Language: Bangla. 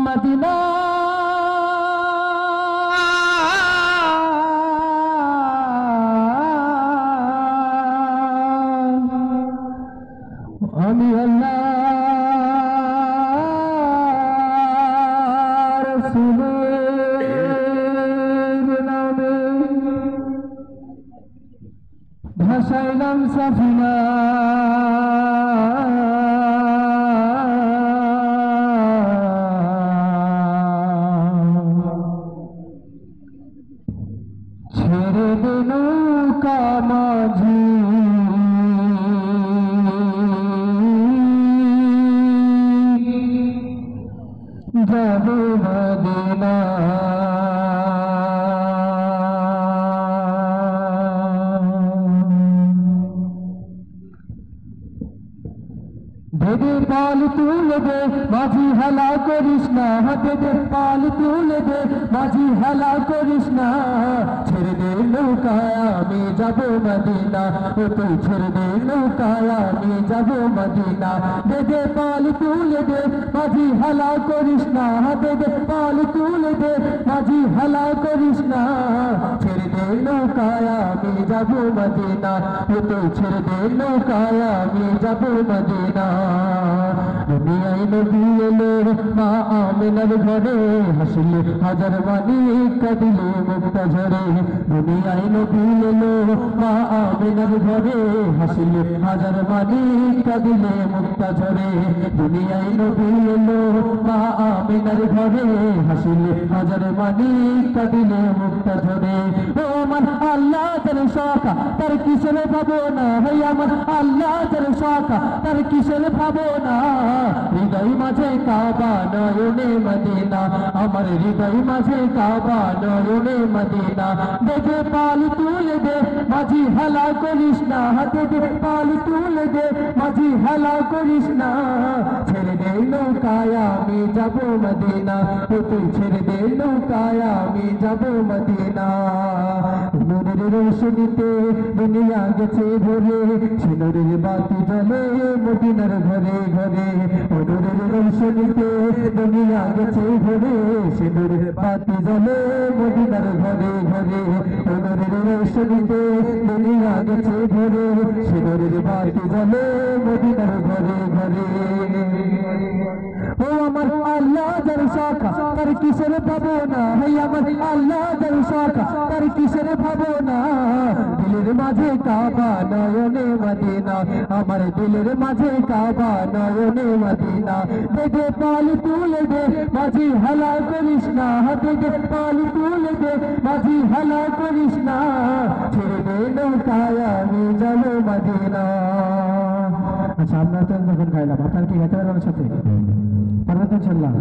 মদিনা আমি আল্লাহর রাসূলের নামে ভাসাইলাম সাফিনা ছেড়ে দে নৌকা মাঝি যাবে মদিনা দে পাল তুলে দে মাঝি হেলা করিস না হাতে দে পাল তুলে দে মাঝি হেলা করিস না ছেড়ে দে নৌকায় আমি যাব মদিনা ও তুই ছেড়ে দে নৌকায় আমি যাব মদিনা দে পাল তুলে দে মাঝি হেলা করিস না হাতে দে পাল তুলে দে মাঝি হেলা করিস না ছেড়ে দে নৌকায় আমি যাব মদিনা ও তুই ছেড়ে দে নৌকায় আমি যাব মদিনা দুনিয়ায় নবী এলো মা আমিনার ঘরে হাসিলে হাজার মানিক কাঁদিলে মুক্তা ঝরে দুনিয়ায় নবী এলো মা আমিনার ঘরে হাসিলে হাজার মানিক কাঁদিলে মুক্তা ঝরে দুনিয়ায় নবী এলো মা আমিনার ঘরে হাসিলে হাজার মানিক কাঁদিলে মুক্তা ঝরে ও আমার আল্লাহ তার শাখা তার কিসের ভাবনা ভাই আমার আল্লাহ তার শাখা তার কিসের ভাবনা হৃদয় মাঝে কাবা নয়নে মদিনা আমার হৃদয় মাঝে কাবা নয়নে মদিনা দেখে পাল তুলে দে মাঝি হেলা করিস না হাতে দে পাল তুলে দে মাঝি হেলা করিস না ছেড়ে দে নৌকায় আমি যাব মদিনা তুই ছেড়ে দে নৌকায় আমি যাব মদিনা নূরের রোশনীতে দুনিয়া গেছে ভরে সে নূরের বাতি জ্বলে মদিনার ঘরে ঘরে নূরের রোশনীতে দুনিয়া গেছে ভরে সে নূরের বাতি জ্বলে মদিনার ঘরে ঘরে নূরের রোশনীতে দুনিয়া গেছে ভরে সে নূরের বাতি জ্বলে মদিনার ঘরে ঘরে ও আমার আল্লাহ যার শাখা তার কিসের ভাবনা ভাই আমার আল্লাহ যার শাখা তার কিসের ভাবনা দিলের মাঝে কাবা নয়নে মদিনা আমার দিলের মাঝে কাবা নয়নে মদিনা দেখে পাল তুলে দে মাঝি হেলা করিস না হাতে দে পাল তুলে দে মাঝি হেলা করিস না ছেড়ে দে নৌকায় আমি যাব মদিনা আচ্ছা আমরা তো যখন গাইলাম আপনার কি গাইতে পারবেন সাথে পারবেন তো ইনশাআল্লাহ